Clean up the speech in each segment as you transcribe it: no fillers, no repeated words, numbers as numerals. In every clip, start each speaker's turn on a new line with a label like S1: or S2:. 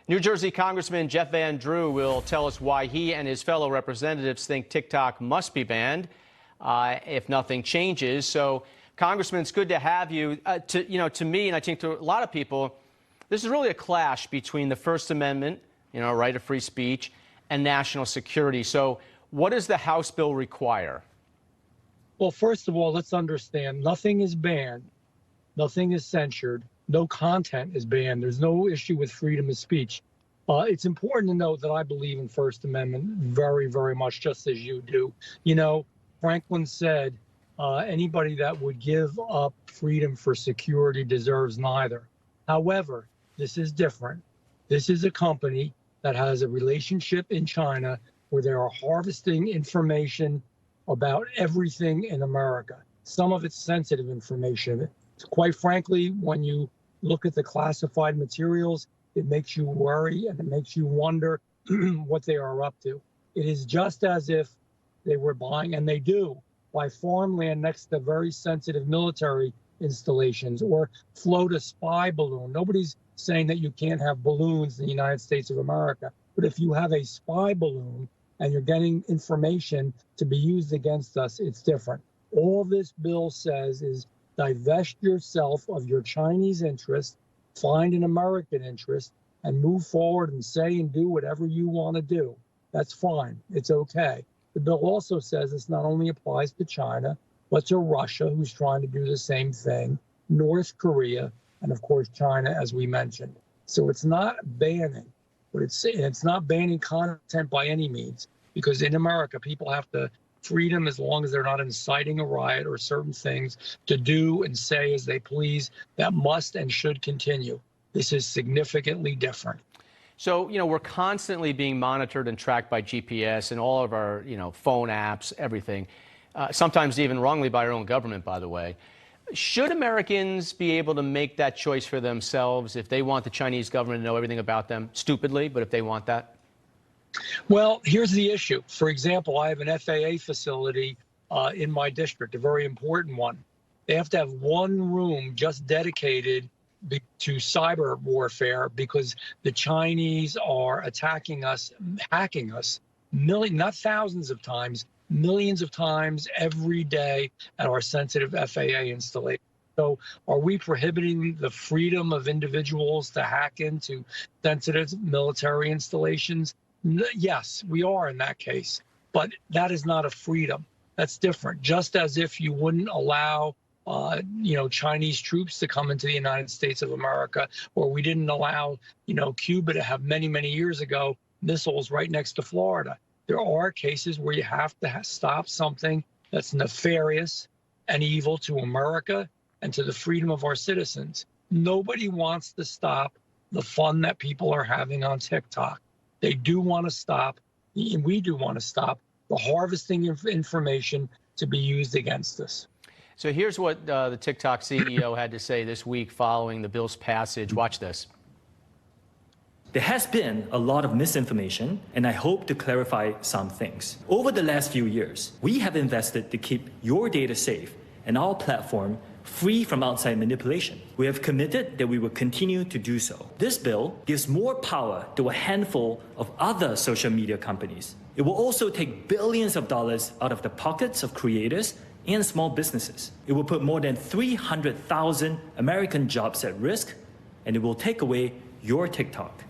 S1: New Jersey Congressman Jeff Van Drew will tell us why he and his fellow representatives think TikTok must be banned if nothing changes. So, Congressman, it's good to have you. To me, and I think to a lot of people, this is really a clash between the First Amendment, right of free speech, and national security. So, what does the House bill require?
S2: Well, first of all, let's understand nothing is banned, nothing is censored. No content is banned. There's no issue with freedom of speech. It's important to note that I believe in First Amendment very, very much, just as you do. Franklin said, anybody that would give up freedom for security deserves neither. However, this is different. This is a company that has a relationship in China where they are harvesting information about everything in America. Some of it's sensitive information. Quite frankly, when you look at the classified materials, it makes you worry and it makes you wonder what they are up to. It is just as if they were buying, and they do, buy farmland next to very sensitive military installations or float a spy balloon. Nobody's saying that you can't have balloons in the United States of America. But if you have a spy balloon and you're getting information to be used against us, it's different. All this bill says is divest yourself of your Chinese interest, find an American interest, and move forward and say and do whatever you want to do. That's fine. It's okay. The bill also says this not only applies to China, but to Russia, who's trying to do the same thing, North Korea, and of course, China, as we mentioned. So it's not banning, but it's not banning content by any means, because in America, people have to freedom as long as they're not inciting a riot or certain things to do and say as they please. That must and should continue. This is significantly different.
S1: So, we're constantly being monitored and tracked by GPS and all of our, phone apps, everything, sometimes even wrongly by our own government, by the way. Should Americans be able to make that choice for themselves if they want the Chinese government to know everything about them, stupidly, but if they want that?
S2: Well, here's the issue. For example, I have an FAA facility in my district, a very important one. They have to have one room just dedicated to cyber warfare because the Chinese are attacking us, hacking us, not thousands of times, millions of times every day at our sensitive FAA installation. So are we prohibiting the freedom of individuals to hack into sensitive military installations? Yes, we are in that case, but that is not a freedom. That's different. Just as if you wouldn't allow, Chinese troops to come into the United States of America, or we didn't allow, Cuba to have many, many years ago missiles right next to Florida. There are cases where you have to stop something that's nefarious and evil to America and to the freedom of our citizens. Nobody wants to stop the fun that people are having on TikTok. They do want to stop, and we do want to stop, the harvesting of information to be used against us.
S1: So here's what the TikTok CEO had to say this week following the bill's passage. Watch this.
S3: There has been a lot of misinformation, and I hope to clarify some things. Over the last few years, we have invested to keep your data safe and our platform free from outside manipulation. We have committed that we will continue to do so. This bill gives more power to a handful of other social media companies. It will also take billions of dollars out of the pockets of creators and small businesses. It will put more than 300,000 American jobs at risk, and it will take away your TikTok.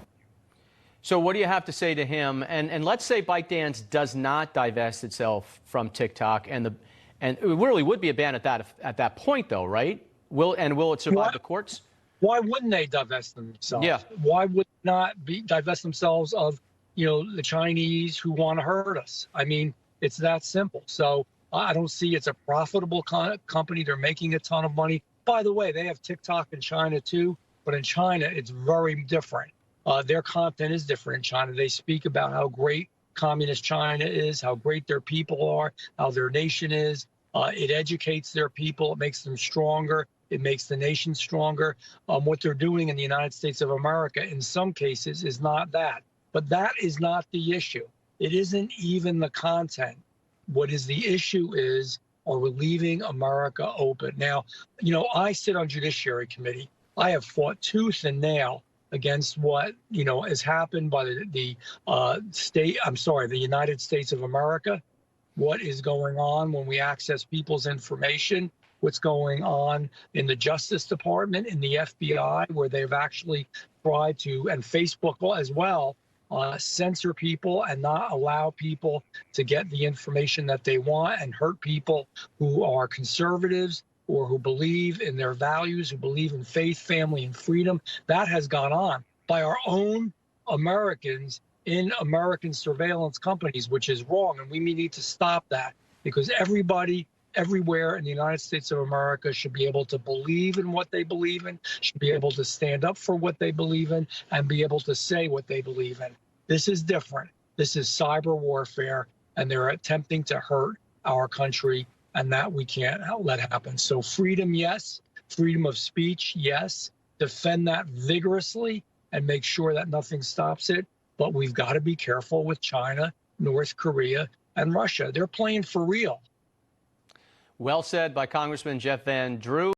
S1: So what do you have to say to him? And let's say ByteDance does not divest itself from TikTok, and it really would be a ban at that point, though, right? Will it survive the courts?
S2: Why wouldn't they divest themselves?
S1: Yeah.
S2: Why would not divest themselves of, the Chinese who want to hurt us? I mean, it's that simple. So I don't see it's a profitable company. They're making a ton of money. By the way, they have TikTok in China too, but in China it's very different. Their content is different in China. They speak about how great communist China is, how great their people are, how their nation is. It educates their people. It makes them stronger. It makes the nation stronger. What they're doing in the United States of America, in some cases, is not that. But that is not the issue. It isn't even the content. What is the issue is, are we leaving America open? Now, I sit on Judiciary Committee. I have fought tooth and nail against what, has happened by the United States of America, what is going on when we access people's information, what's going on in the Justice Department, in the FBI, where they've actually tried to, and Facebook as well, censor people and not allow people to get the information that they want and hurt people who are conservatives or who believe in their values, who believe in faith, family, and freedom. That has gone on by our own Americans in American surveillance companies, which is wrong. And we need to stop that, because everybody everywhere in the United States of America should be able to believe in what they believe in, should be able to stand up for what they believe in, and be able to say what they believe in. This is different. This is cyber warfare, and they're attempting to hurt our country, and that we can't let happen. So freedom, yes. Freedom of speech, yes. Defend that vigorously and make sure that nothing stops it. But we've got to be careful with China, North Korea, and Russia. They're playing for real.
S1: Well said by Congressman Jeff Van Drew.